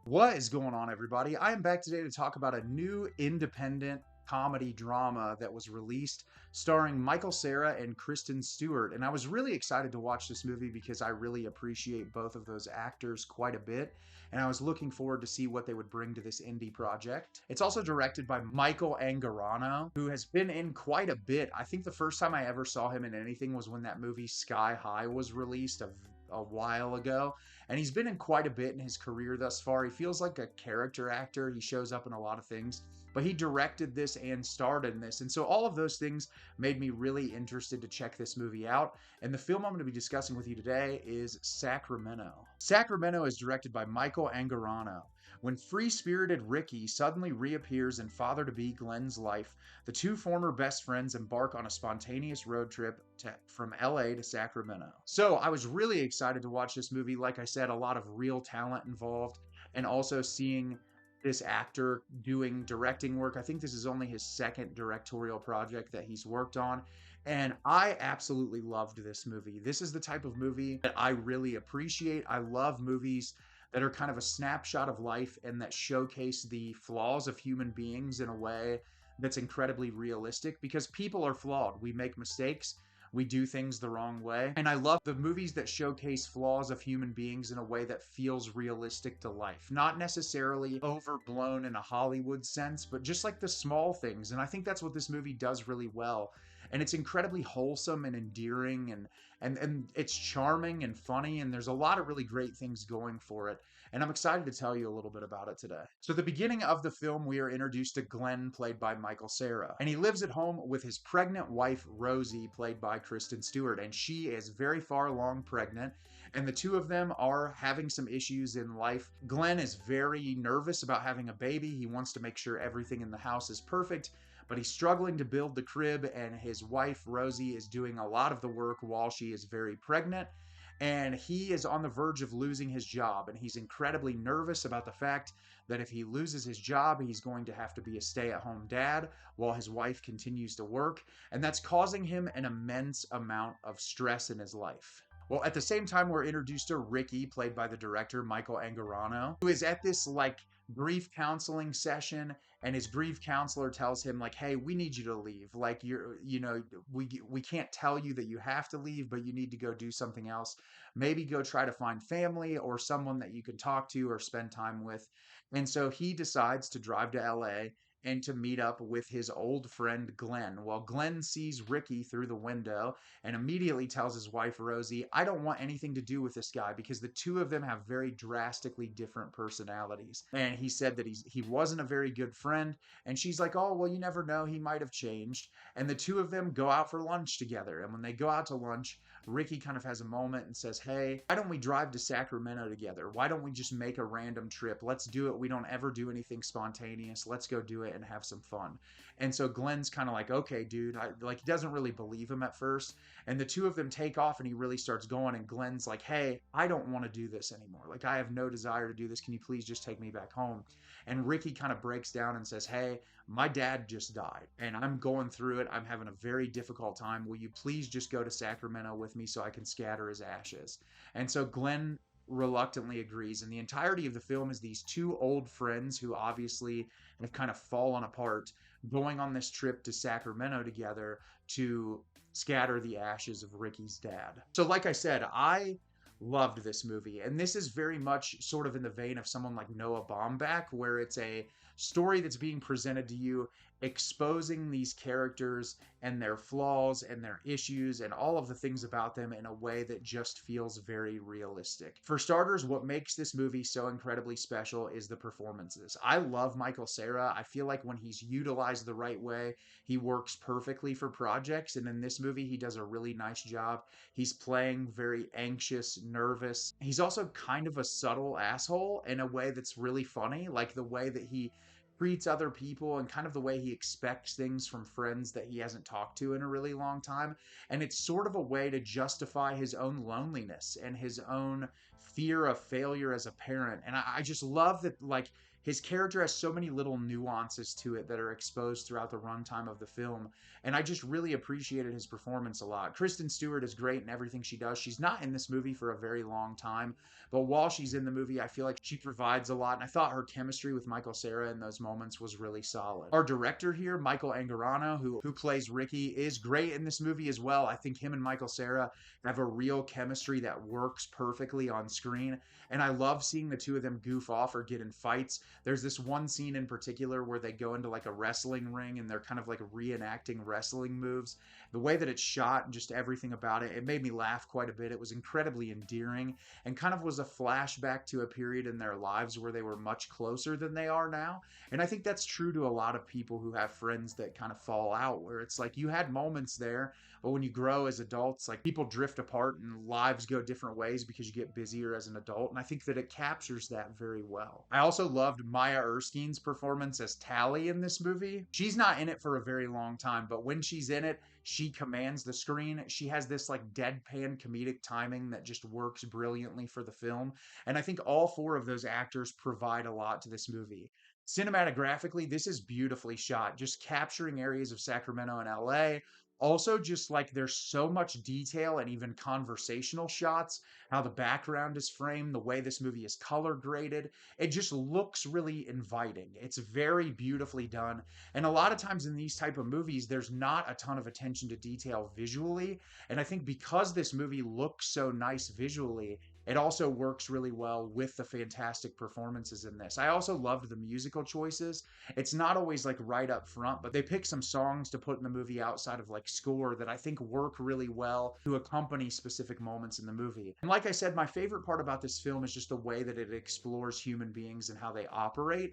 What is going on, everybody? I am back today to talk about a new independent comedy drama that was released starring Michael Cera and Kristen Stewart. And I was really excited to watch this movie because I really appreciate both of those actors quite a bit. And I was looking forward to see what they would bring to this indie project. It's also directed by Michael Angarano, who has been in quite a bit. I think the first time I ever saw him in anything was when that movie Sky High was released a while ago, and he's been in quite a bit in his career thus far. He feels like a character actor. He shows up in a lot of things, but he directed this and starred in this. And so all of those things made me really interested to check this movie out. And the film I'm going to be discussing with you today is Sacramento. Sacramento is directed by Michael Angarano. When free-spirited Ricky suddenly reappears in father-to-be Glenn's life, the two former best friends embark on a spontaneous road trip from LA to Sacramento. So I was really excited to watch this movie. Like I said, a lot of real talent involved, and also seeing this actor doing directing work. I think this is only his second directorial project that he's worked on. And I absolutely loved this movie. This is the type of movie that I really appreciate. I love movies that are kind of a snapshot of life and that showcase the flaws of human beings in a way that's incredibly realistic, because people are flawed. We make mistakes. We do things the wrong way. And I love the movies that showcase flaws of human beings in a way that feels realistic to life. Not necessarily overblown in a Hollywood sense, but just like the small things. And I think that's what this movie does really well. And it's incredibly wholesome and endearing, and it's charming and funny, and there's a lot of really great things going for it. And I'm excited to tell you a little bit about it today. So, at the beginning of the film, we are introduced to Glenn, played by Michael Cera. And he lives at home with his pregnant wife, Rosie, played by Kristen Stewart. And she is very far along pregnant. And the two of them are having some issues in life. Glenn is very nervous about having a baby. He wants to make sure everything in the house is perfect, but he's struggling to build the crib, and his wife, Rosie, is doing a lot of the work while she is very pregnant. And he is on the verge of losing his job, and he's incredibly nervous about the fact that if he loses his job, he's going to have to be a stay-at-home dad while his wife continues to work, and that's causing him an immense amount of stress in his life. Well, at the same time, we're introduced to Ricky, played by the director Michael Angarano, who is at this grief counseling session, and his grief counselor tells him hey, we need you to leave. We can't tell you that you have to leave, but you need to go do something else. Maybe go try to find family or someone that you can talk to or spend time with. And so he decides to drive to LA and to meet up with his old friend Glenn. Well, Glenn sees Ricky through the window and immediately tells his wife Rosie, I don't want anything to do with this guy, because the two of them have very drastically different personalities. And he said that he wasn't a very good friend. And she's like, oh, well, you never know. He might have changed. And the two of them go out for lunch together. And when they go out to lunch, Ricky kind of has a moment and says, hey, why don't we drive to Sacramento together? Why don't we just make a random trip? Let's do it. We don't ever do anything spontaneous. Let's go do it and have some fun. And so Glenn's kind of like, okay, dude. He doesn't really believe him at first. And the two of them take off, and he really starts going. And Glenn's like, hey, I don't want to do this anymore. I have no desire to do this. Can you please just take me back home? And Ricky kind of breaks down and says, hey, my dad just died, and I'm going through it. I'm having a very difficult time. Will you please just go to Sacramento with me so I can scatter his ashes? And so Glenn reluctantly agrees. And the entirety of the film is these two old friends who obviously have kind of fallen apart going on this trip to Sacramento together to scatter the ashes of Ricky's dad. So like I said, I loved this movie, and this is very much sort of in the vein of someone like Noah Baumbach, where it's a story that's being presented to you, exposing these characters and their flaws and their issues and all of the things about them in a way that just feels very realistic. For starters, what makes this movie so incredibly special is the performances. I love Michael Cera. I feel like when he's utilized the right way, he works perfectly for projects, and in this movie, he does a really nice job. He's playing very anxious, nervous. He's also kind of a subtle asshole in a way that's really funny, like the way that he treats other people and kind of the way he expects things from friends that he hasn't talked to in a really long time. And it's sort of a way to justify his own loneliness and his own fear of failure as a parent. And I just love that, his character has so many little nuances to it that are exposed throughout the runtime of the film. And I just really appreciated his performance a lot. Kristen Stewart is great in everything she does. She's not in this movie for a very long time, but while she's in the movie, I feel like she provides a lot. And I thought her chemistry with Michael Cera in those moments was really solid. Our director here, Michael Angarano, who plays Ricky, is great in this movie as well. I think him and Michael Cera have a real chemistry that works perfectly on screen. And I love seeing the two of them goof off or get in fights. There's this one scene in particular where they go into like a wrestling ring and they're kind of like reenacting wrestling moves. The way that it's shot and just everything about it, it made me laugh quite a bit. It was incredibly endearing and kind of was a flashback to a period in their lives where they were much closer than they are now. And I think that's true to a lot of people who have friends that kind of fall out, where it's like you had moments there, but when you grow as adults, like people drift apart and lives go different ways because you get busier as an adult. And I think that it captures that very well. I also loved Maya Erskine's performance as Tally in this movie. She's not in it for a very long time, but when she's in it, she commands the screen. She has this like deadpan comedic timing that just works brilliantly for the film. And I think all four of those actors provide a lot to this movie. Cinematographically, this is beautifully shot, just capturing areas of Sacramento and LA. Also, just like there's so much detail and even conversational shots, how the background is framed, the way this movie is color graded, it just looks really inviting. It's very beautifully done. And a lot of times in these type of movies, there's not a ton of attention to detail visually. And I think because this movie looks so nice visually, it also works really well with the fantastic performances in this. I also loved the musical choices. It's not always like right up front, but they pick some songs to put in the movie outside of like score that I think work really well to accompany specific moments in the movie. And like I said, my favorite part about this film is just the way that it explores human beings and how they operate.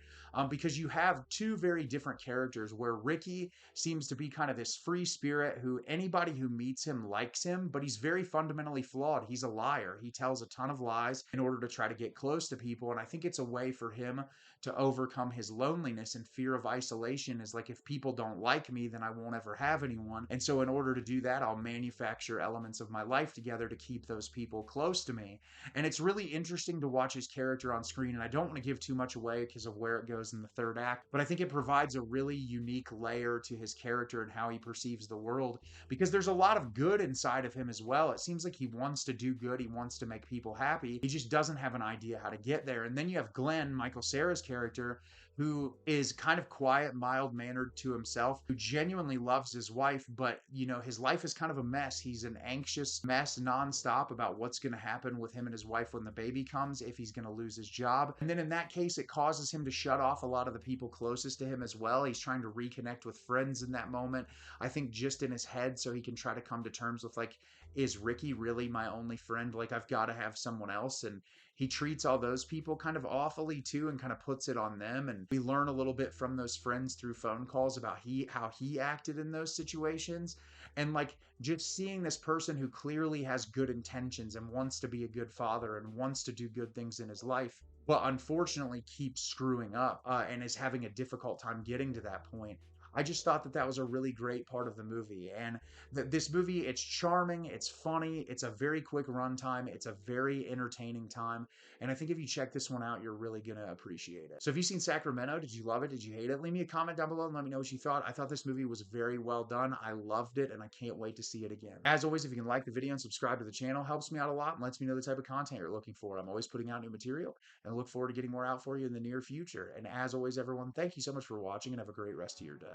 Because you have two very different characters where Ricky seems to be kind of this free spirit who anybody who meets him likes him, but he's very fundamentally flawed. He's a liar. He tells a ton of lies in order to try to get close to people. And I think it's a way for him to overcome his loneliness and fear of isolation. Is like, if people don't like me, then I won't ever have anyone. And so in order to do that, I'll manufacture elements of my life together to keep those people close to me. And it's really interesting to watch his character on screen. And I don't want to give too much away because of where it goes in the third act, but I think it provides a really unique layer to his character and how he perceives the world, because there's a lot of good inside of him as well. It seems like he wants to do good. He wants to make people happy. He just doesn't have an idea how to get there. And then you have Glenn, Michael Cera's character, who is kind of quiet, mild mannered to himself, who genuinely loves his wife, but his life is kind of a mess. He's an anxious mess nonstop about what's going to happen with him and his wife when the baby comes, if he's going to lose his job. And then in that case, it causes him to shut off a lot of the people closest to him as well. He's trying to reconnect with friends in that moment, I think just in his head, so he can try to come to terms with, like, is Ricky really my only friend? Like, I've got to have someone else. And he treats all those people kind of awfully too, and kind of puts it on them. And we learn a little bit from those friends through phone calls about how he acted in those situations. And like, just seeing this person who clearly has good intentions and wants to be a good father and wants to do good things in his life, but unfortunately keeps screwing up, and is having a difficult time getting to that point. I just thought that that was a really great part of the movie. And this movie, it's charming, it's funny, it's a very quick runtime, it's a very entertaining time. And I think if you check this one out, you're really going to appreciate it. So if you've seen Sacramento, did you love it? Did you hate it? Leave me a comment down below and let me know what you thought. I thought this movie was very well done. I loved it, and I can't wait to see it again. As always, if you can like the video and subscribe to the channel, helps me out a lot and lets me know the type of content you're looking for. I'm always putting out new material, and I look forward to getting more out for you in the near future. And as always, everyone, thank you so much for watching, and have a great rest of your day.